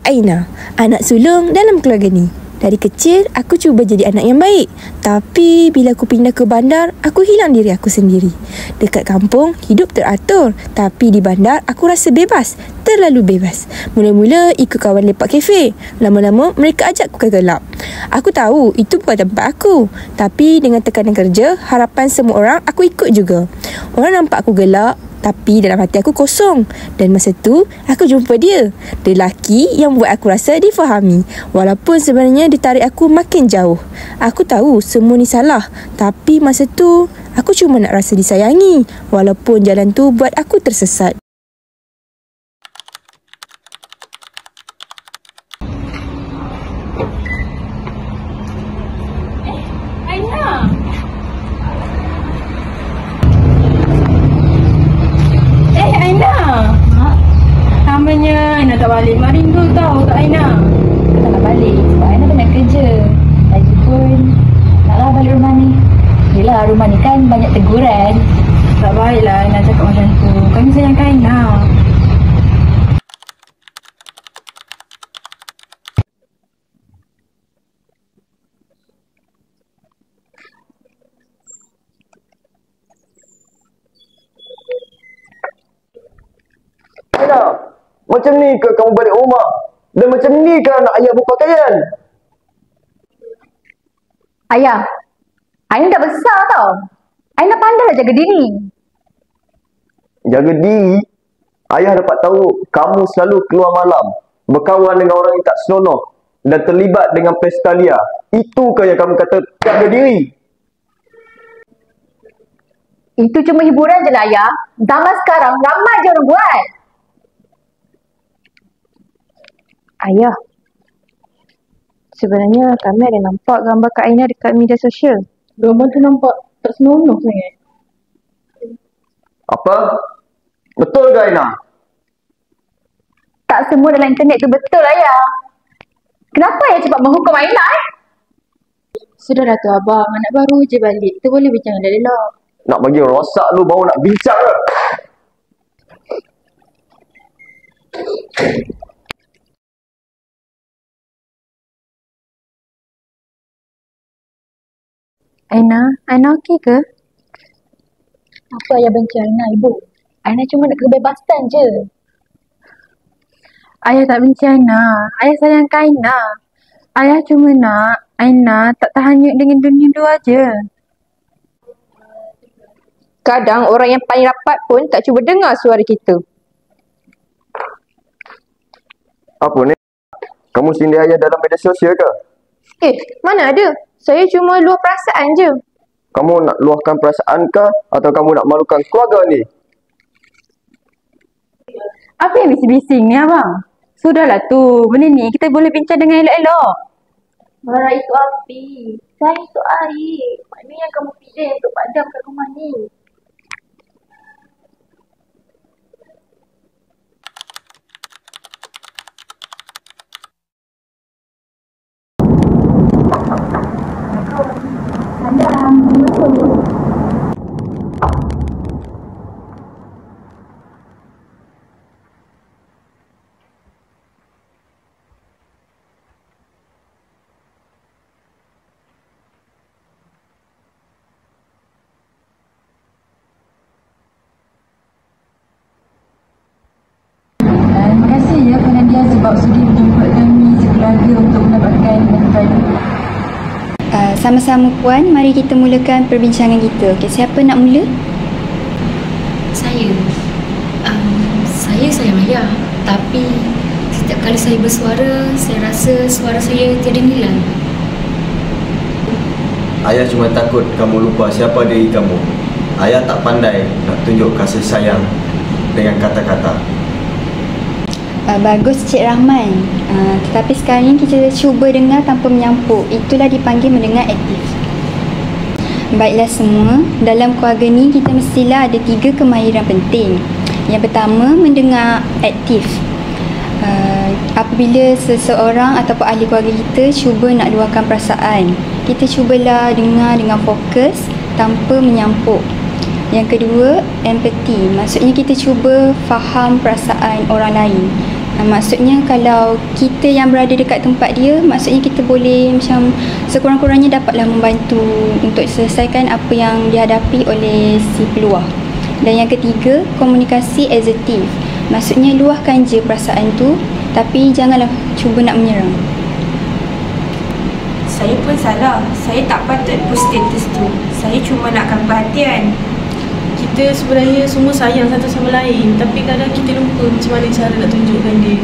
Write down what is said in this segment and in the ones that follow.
Aina, anak sulung dalam keluarga ni. Dari kecil, aku cuba jadi anak yang baik. Tapi bila aku pindah ke bandar, aku hilang diri aku sendiri. Dekat kampung, hidup teratur. Tapi di bandar, aku rasa bebas. Terlalu bebas. Mula-mula ikut kawan lepak kafe. Lama-lama, mereka ajak aku ke gelap. Aku tahu itu bukan tempat aku. Tapi dengan tekanan kerja, harapan semua orang, aku ikut juga. Orang nampak aku gelap, tapi dalam hati aku kosong. Dan masa tu, aku jumpa dia. Lelaki yang buat aku rasa difahami. Walaupun sebenarnya dia tarik aku makin jauh. Aku tahu semua ni salah. Tapi masa tu, aku cuma nak rasa disayangi. Walaupun jalan tu buat aku tersesat. Namanya Aina tak balik. Mak rindu tau Kak Aina. Tak nak balik sebab Aina banyak kerja. Lagipun naklah balik rumah ni. Yelah, rumah ni kan banyak teguran. Tak baiklah Aina cakap macam tu. Kami sayang Kak Aina. Aina, macam ni ke kamu balik rumah? Dan macam ni ke anak ayah berpakaian? Ayah, Aina dah besar tau. Aina pandailah jaga diri. Jaga diri? Ayah dapat tahu kamu selalu keluar malam, berkawan dengan orang yang tak senonoh dan terlibat dengan pesta liar. Itu ke yang kamu kata jaga diri? Itu cuma hiburan je lah, Ayah. Zaman sekarang ramai je orang buat. Ayah, sebenarnya kami ada nampak gambar Kak Aina dekat media sosial. Gambar tu nampak tak senonoh sangat. Apa? Betul ke Aina? Tak semua dalam internet tu betul, Ayah. Kenapa Ayah cepat menghukum Aina? Sudahlah tu abang, anak baru je balik. Kita boleh bincang elok-elok. Nak bagi rosak lu baru nak bincang ke? Aina okey ke? Apa Ayah benci Aina, Ibu? Aina cuma nak kebebasan je. Ayah tak benci Aina. Ayah sayang Kak Aina. Ayah cuma nak Aina tak terhanyut dengan dunia luar je. Kadang orang yang paling rapat pun tak cuba dengar suara kita. Apa ni? Kamu sindir ayah dalam media sosial ke? Mana ada? Saya cuma luah perasaan je. Kamu nak luahkan perasaan ke atau kamu nak malukan keluarga ni? Apa yang bising-bising ni abang? Sudahlah tu, benda ni kita boleh bincang dengan elok-elok. Marah itu api. Saya itu air. Mana yang kamu pilih untuk padamkan rumah ni? Terima kasih ya kerana dia sebab sudi menjemput kami sekeluarga untuk mendapatkan bantuan. Sama-sama Puan, mari kita mulakan perbincangan kita. Okey, siapa nak mula? Saya. Saya sayang ayah. Tapi setiap kali saya bersuara, saya rasa suara saya tiada nilai. Ayah cuma takut kamu lupa siapa diri kamu. Ayah tak pandai nak tunjuk kasih sayang dengan kata-kata. Bagus Cik Rahman. Tetapi sekarang ni kita cuba dengar tanpa menyampuk. Itulah dipanggil mendengar aktif. Baiklah semua, dalam keluarga ni kita mestilah ada 3 kemahiran penting. Yang pertama, mendengar aktif. Apabila seseorang ataupun ahli keluarga kita cuba nak luahkan perasaan, kita cubalah dengar dengan fokus tanpa menyampuk. Yang kedua, empathy. Maksudnya kita cuba faham perasaan orang lain. Maksudnya kalau kita yang berada dekat tempat dia, maksudnya kita boleh macam sekurang-kurangnya dapatlah membantu untuk selesaikan apa yang dihadapi oleh si peluah. Dan yang ketiga, komunikasi asertif. Maksudnya luahkan je perasaan tu, tapi janganlah cuba nak menyerang. Saya pun salah. Saya tak patut post status tu. Saya cuma nakkan perhatian. Kita sebenarnya semua sayang satu sama lain, tapi kadang kita lupa macam mana cara nak tunjukkan dia.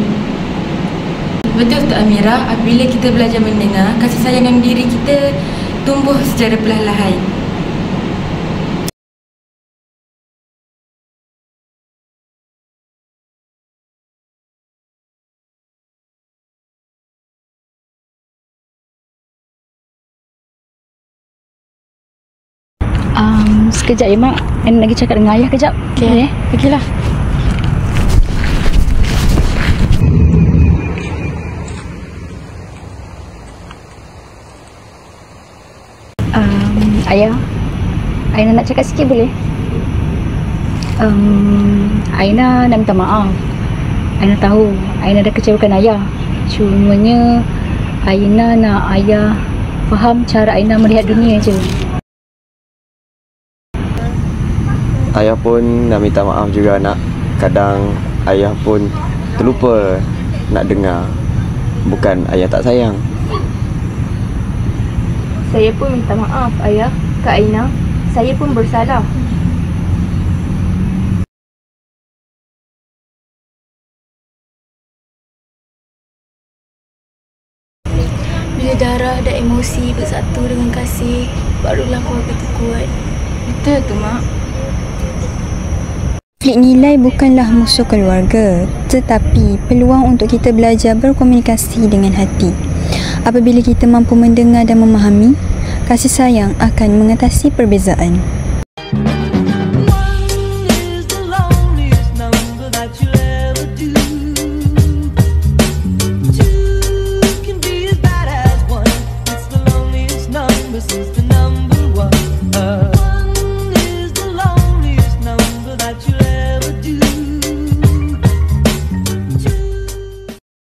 Betul tak Amira? Apabila kita belajar mendengar, kasih sayang dalam diri kita tumbuh secara perlahan-lahan. Sekejap ya Mak, Ana lagi cakap dengan ayah kejap. Okey, pergilah. Ayah, Aina nak cakap sikit boleh? Aina nak minta maaf. Aina tahu Aina dah kecewakan ayah. Cumanya Aina nak ayah faham cara Aina melihat dunia je. Ayah pun nak minta maaf juga nak. Kadang ayah pun terlupa nak dengar. Bukan ayah tak sayang. Saya pun minta maaf ayah, Kak Aina. Saya pun bersalah. Bila darah dan emosi bersatu dengan kasih, barulah keluarga tu kuat. Betul tu Mak. Konflik nilai bukanlah musuh keluarga, tetapi peluang untuk kita belajar berkomunikasi dengan hati. Apabila kita mampu mendengar dan memahami, kasih sayang akan mengatasi perbezaan. Since the